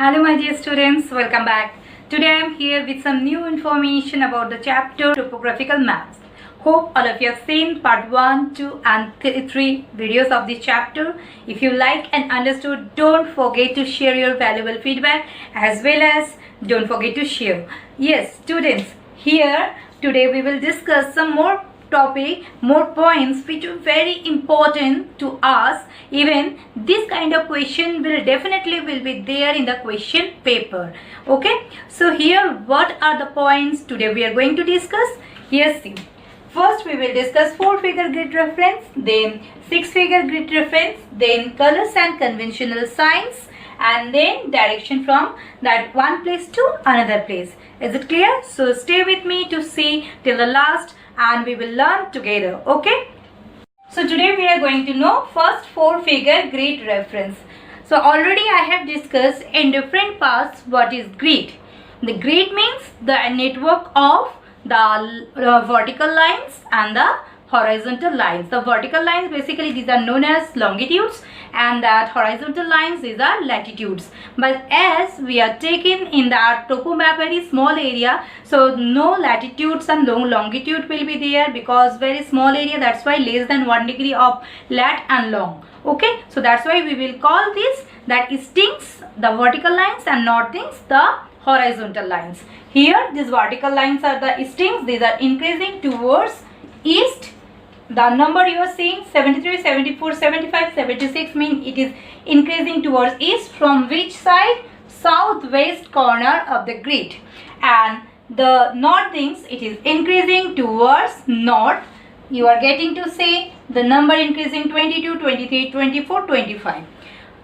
Hello my dear students, welcome back. Today I am here with some new information about the chapter Topographical Maps. Hope all of you have seen part 1, 2 and 3 videos of this chapter. If you like and understood, don't forget to share your valuable feedback as well as don't forget to share. Yes students, here today we will discuss some more topic, more points which are very important to us. Even this kind of question will definitely be there in the question paper. Okay, so here what are the points today we are going to discuss? Yes, see, first we will discuss 4-figure grid reference, then 6-figure grid reference, then colors and conventional signs, and then direction from that one place to another place. Is it clear? So stay with me to see till the last and we will learn together. Okay, so today we are going to know first 4-figure grid reference. So already I have discussed in different parts what is grid. The grid means the network of the vertical lines and the horizontal lines. The vertical lines basically these are known as longitudes and that horizontal lines these are latitudes. But as we are taking in that topo map very small area, so no latitudes and longitude will be there because very small area, that's why less than 1 degree of lat and long. Okay, so that's why we will call this that stings the vertical lines and northings the horizontal lines. Here these vertical lines are the stings, these are increasing towards east. The number you are seeing 73, 74, 75, 76 mean it is increasing towards east. From which side? Southwest corner of the grid. And the northings it is increasing towards north. You are getting to see the number increasing 22, 23, 24, 25.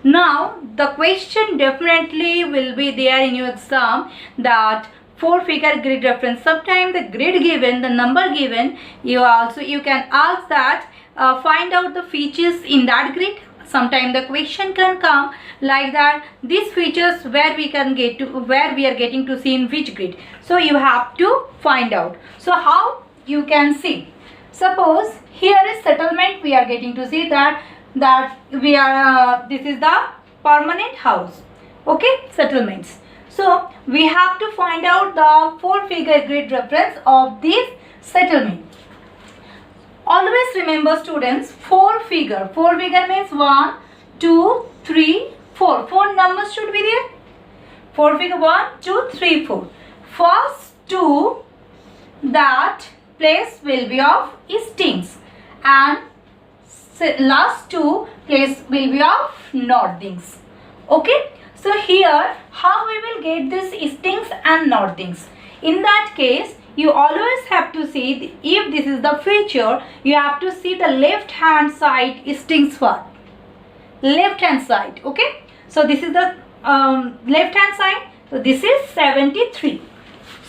Now the question definitely will be there in your exam that 4-figure grid reference. Sometimes the grid given, the number given, you can ask that find out the features in that grid. Sometimes the question can come like that, these features where we can get to, where we are getting to see in which grid. So you have to find out. So how you can see? Suppose here is settlement, we are getting to see that we are this is the permanent house. Okay, settlements. So we have to find out the 4-figure grid reference of this settlement. Always remember students, 4-figure. 4-figure means 1, 2, 3, 4. 4 numbers should be there. 4-figure 1, 2, 3, 4. First 2 that place will be of stings and last 2 place will be of northings. Okay. So here how we will get this stings and northings? In that case you always have to see, if this is the feature, you have to see the left hand side stings first. Left hand side. Okay. So this is the left hand side. So this is 73.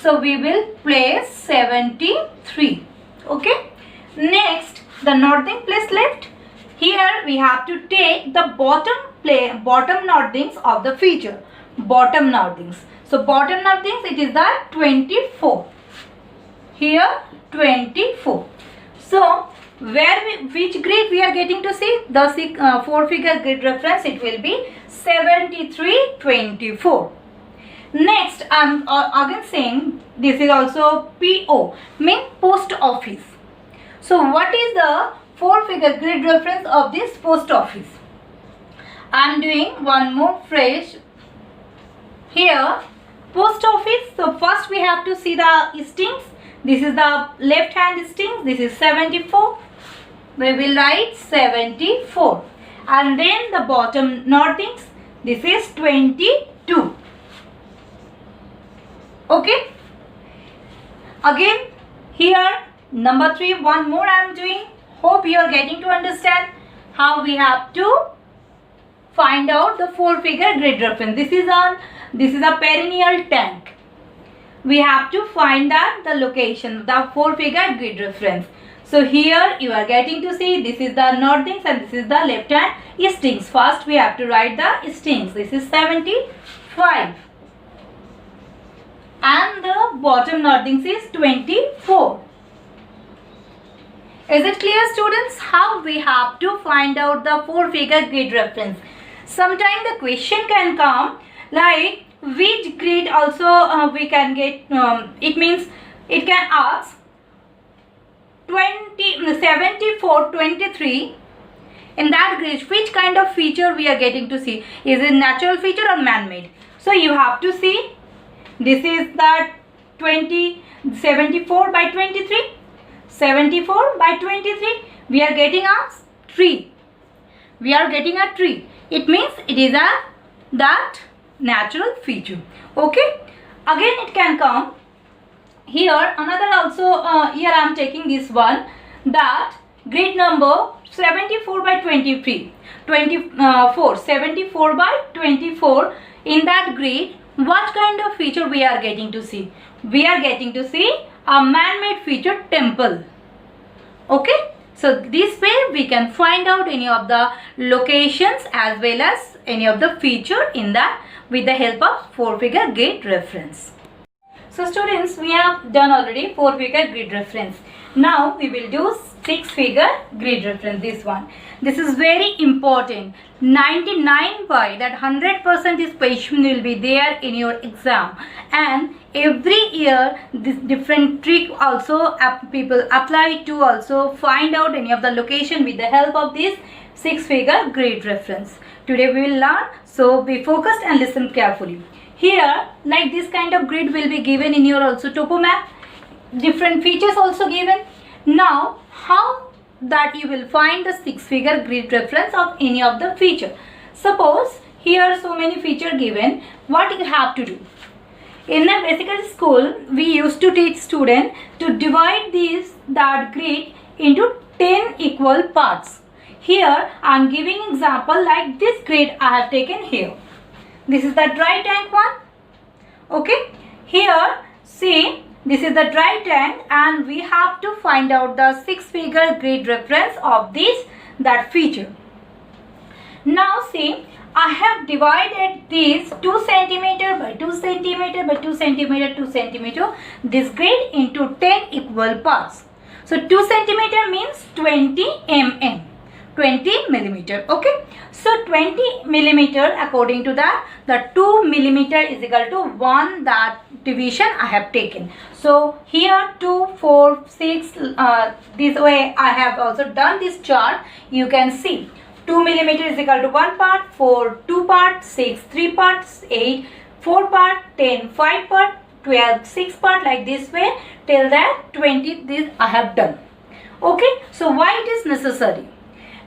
So we will place 73. Okay. Next the northing place left. Here we have to take the bottom northings of the feature. Bottom northings. So bottom northings it is the 24. Here 24. So which grid we are getting to see? The 4-figure grid reference it will be 73, 24. Next I am again saying this is also PO, mean post office. So what is the 4-figure grid reference of this post office? I am doing one more phrase here, post office. So first we have to see the stings. This is the left hand stings, this is 74. We will write 74 and then the bottom northings, this is 22. Okay. Again here number 3, one more I am doing. Hope you are getting to understand how we have to find out the 4-figure grid reference. This is a perennial tank. We have to find out the location, the 4-figure grid reference. So here you are getting to see this is the northings and this is the left hand stings. First we have to write the stings. This is 75 and the bottom northings is 24. Is it clear students how we have to find out the 4-figure grid reference? Sometimes the question can come Like which grid also we can get, it means it can ask 74, 23. In that grid, which kind of feature we are getting to see? Is it natural feature or man-made? So you have to see, this is the 74 by 23. 74 by 23. We are getting a tree. We are getting a tree. It means it is that natural feature. Okay. Again it can come. Here another also, here I am taking this one, that grid number 74 by 23. 74 by 24. In that grid, what kind of feature we are getting to see? We are getting to see a man-made feature, temple. Okay. So this way we can find out any of the locations as well as any of the feature in that with the help of 4-figure grid reference. So students, we have done already 4-figure grid reference. Now we will do 6-figure grid reference, this one. This is very important. 99 by that 100% this question will be there in your exam, and every year this different trick also people apply to also find out any of the location with the help of this 6-figure grid reference. Today we will learn, so be focused and listen carefully. Here, like this kind of grid will be given in your also topo map. Different features also given. Now, how that you will find the 6-figure grid reference of any of the feature? Suppose here so many feature given. What you have to do? In a basic school, we used to teach student to divide that grid into 10 equal parts. Here, I am giving example like this grid I have taken here. This is the dry tank one. Okay. Here, see, this is the dry tank, and we have to find out the 6-figure grid reference of that feature. Now see, I have divided this 2 centimeter by 2 centimeter by 2 centimeter 2 centimeter this grid into 10 equal parts. So 2 centimeter means 20 mm. 20 millimeter. Okay. So 20 millimeter, according to that, the 2 millimeter is equal to 1 that division I have taken. So here 2, 4, 6, this way I have also done this chart. You can see 2 millimeter is equal to 1 part, 4 2 parts, 6 3 parts, 8 4 part, 10 5 part, 12 6 part, like this way till that 20 this I have done. Okay. So why it is necessary?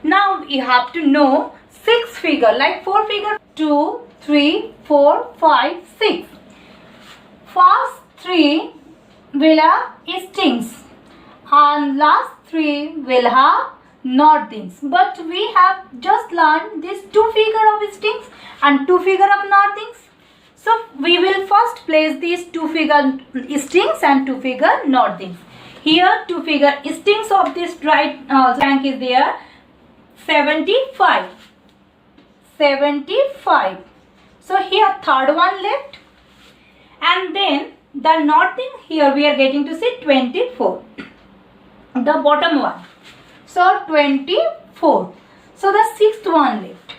Now you have to know 6-figure, like 4-figure, 2, 3, 4, 5, 6. First 3 will have stings and last 3 will have northings. But we have just learned this 2-figure of stings and 2-figure of northings. So we will first place these 2-figure stings and 2-figure northings. Here 2-figure stings of this dry tank is there. 75. So here third one left, and then the northing here we are getting to see 24, the bottom one. So 24. So the 6th one left.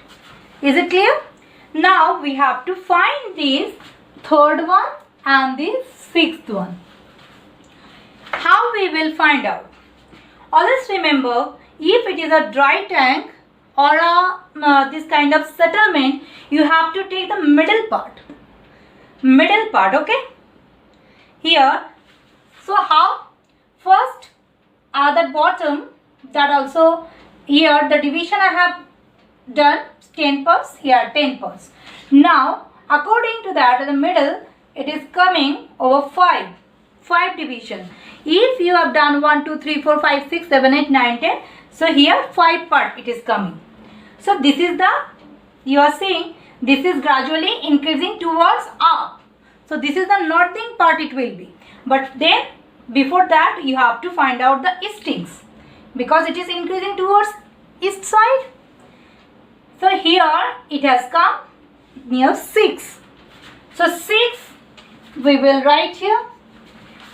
Is it clear? Now we have to find this 3rd one and this 6th one. How we will find out? Always remember, if it is a dry tank or this kind of settlement, you have to take the middle part. Okay. Here, so how? First, the bottom, that also here the division I have done 10 parts, here 10 parts. Now, according to that, in the middle, it is coming over 5 division. If you have done 1, 2, 3, 4, 5, 6, 7, 8, 9, 10, so here 5 part it is coming. So this is the, you are seeing, this is gradually increasing towards up. So this is the northing part it will be. But then before that you have to find out the eastings, because it is increasing towards east side. So here it has come near 6. So 6 we will write here,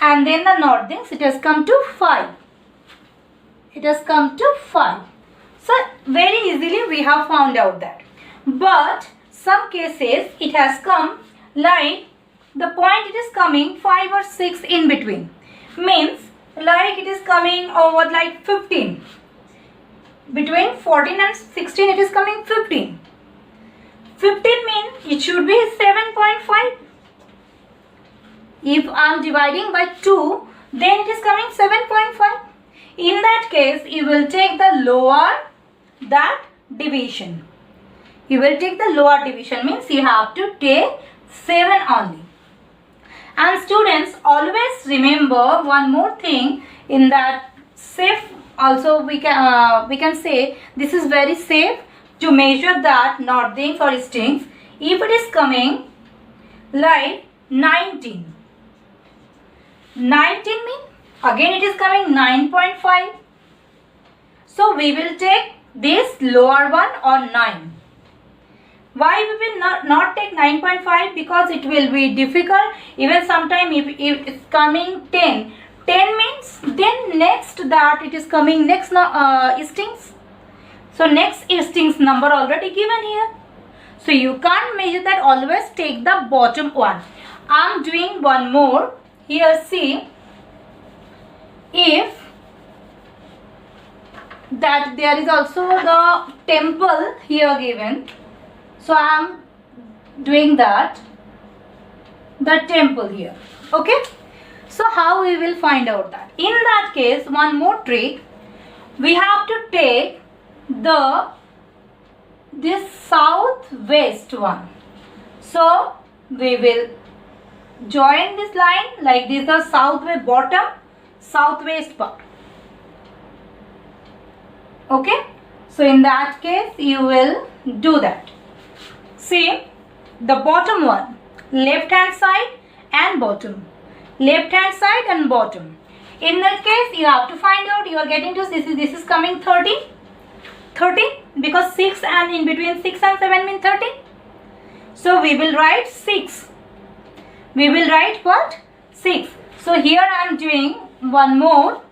and then the northings it has come to 5. It has come to 5. So very easily we have found out that. But some cases it has come like the point it is coming 5 or 6 in between, means like it is coming over like 15, between 14 and 16 it is coming 15. 15 means it should be 7.5. If I am dividing by 2, then it is coming 7.5. In that case, you will take the lower that division. You will take the lower division, means you have to take 7 only. And students, always remember one more thing in that safe. Also we can say this is very safe to measure that northings or eastings. If it is coming like 19 means again it is coming 9.5. So we will take this lower one or 9. Why we will not take 9.5? Because it will be difficult. Even sometime if it's coming 10 means then next that it is coming next eastings. So next eastings number already given here. So you can't measure that, always take the bottom one. I am doing one more. Here see, if that there is also the temple here given. So I am doing that, the temple here. Okay. So how we will find out that? In that case, one more trick. We have to take this southwest one. So we will join this line like this, the southwest bottom, southwest part. Okay. So in that case, you will do that. See, the bottom one, left hand side and bottom, left hand side and bottom. In that case, you have to find out. You are getting to this is coming 30, because 6 and in between 6 and 7 means 30. So we will write 6. We will write what? 6. So here I am doing one more.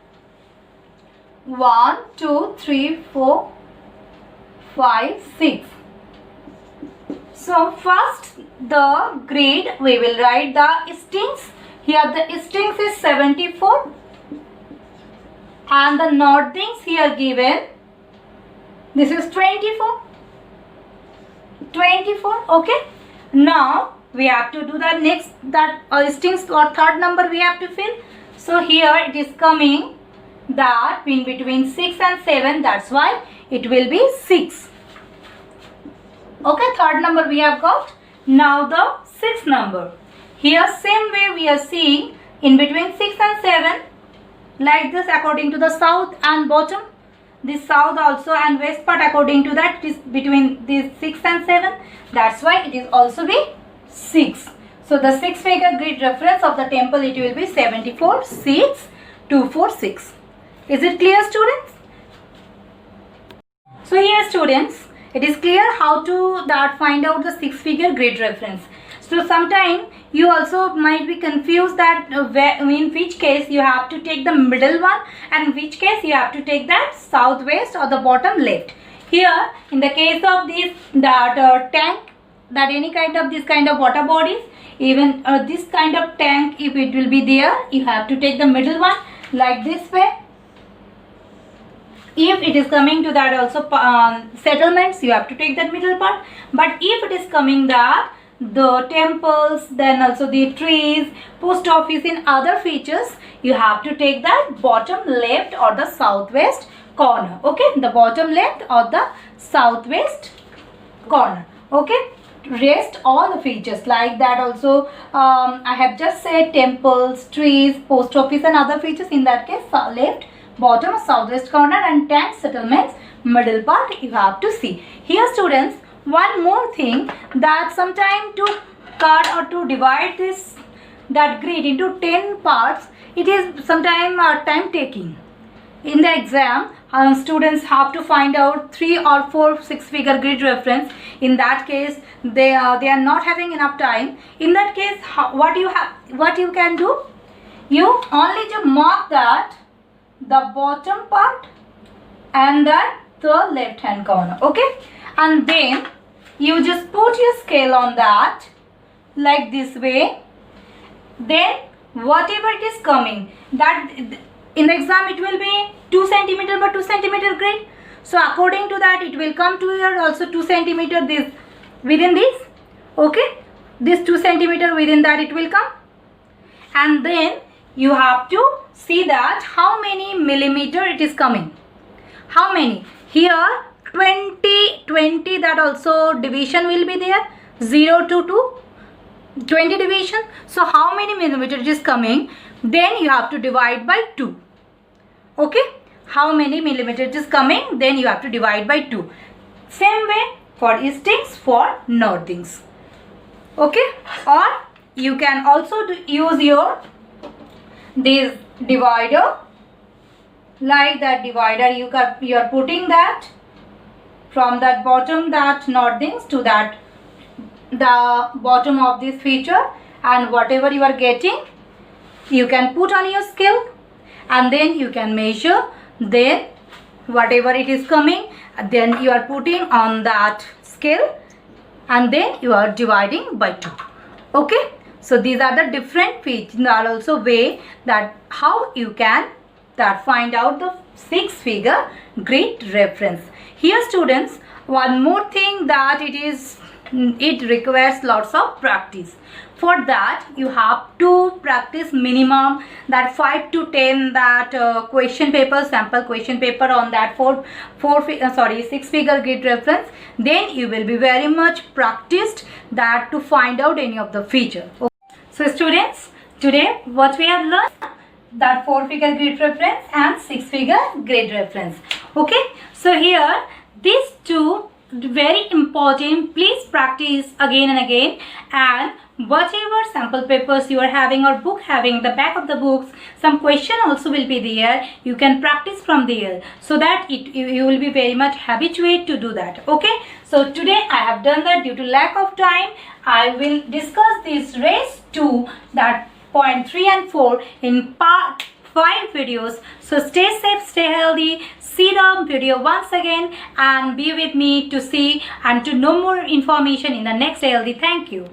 1, 2, 3, 4, 5, 6. So first the grid we will write the eastings. Here the eastings is 74 and the northings here given. This is 24. Okay. Now we have to do the next that eastings or third number we have to fill. So here it is coming that in between 6 and 7. That's why it will be 6. Okay, third number we have got. Now the sixth number. Here same way we are seeing in between 6 and 7 like this according to the south and bottom. This south also and west part according to that is between this 6 and 7. That's why it is also be 6. So the 6 figure grid reference of the temple, it will be 74, 6, 2, 4, 6. Is it clear, students? So here students, it is clear how to find out the 6 figure grid reference. So sometime you also might be confused that in which case you have to take the middle one and which case you have to take that southwest or the bottom left. Here in the case of this tank, that any kind of this kind of water bodies, even this kind of tank, if it will be there, you have to take the middle one like this way. If it is coming to that also settlements, you have to take that middle part. But if it is coming that the temples, then also the trees, post office in other features, you have to take that bottom left or the southwest corner. Okay, the bottom left or the southwest corner. Okay, rest all the features like that also. I have just said temples, trees, post office and other features. In that case, left, bottom, southwest corner, and tank settlements middle part you have to see. Here students, one more thing, that sometime to cut or to divide that grid into 10 parts, it is sometime time taking. In the exam, students have to find out 3 or 4 6-figure grid reference. In that case, they are not having enough time. In that case, what you can do, you only to mark that the bottom part and that the left hand corner. Okay, and then you just put your scale on that like this way. Then whatever it is coming, that in the exam it will be 2 centimeter by 2 centimeter grid. So according to that it will come to here also 2 centimeter this within this. Okay, this 2 centimeter within that it will come. And then you have to see that how many millimeter it is coming. How many? Here 20, that also division will be there. 0 to 2, 20 division. So how many millimeter it is coming? Then you have to divide by 2. Okay, how many millimeter it is coming? Then you have to divide by 2. Same way for eastings, for northings. Okay, or you can also use your this divider, like that divider. You are putting that from that bottom, that northings, to that the bottom of this feature, and whatever you are getting you can put on your scale, and then you can measure. Then whatever it is coming, then you are putting on that scale, and then you are dividing by 2. Okay, so these are the different features. There are also way that how you can that find out the 6-figure grid reference. Here students, one more thing that it requires lots of practice. For that you have to practice minimum that 5 to 10 that question paper, sample question paper on that 6-figure grid reference. Then you will be very much practiced that to find out any of the feature. Okay. So students, today what we have learned, that 4-figure grid reference and 6-figure grid reference. Okay, so here these two very important. Please practice again and again, and whatever sample papers you are having or book having, the back of the books some question also will be there. You can practice from there, so that you will be very much habituated to do that. Okay, so today I have done that. Due to lack of time, I will discuss this rest 2, that point 3 and 4 in part 5 videos. So stay safe, stay healthy. See the video once again and be with me to see and to know more information in the next ALD. Thank you.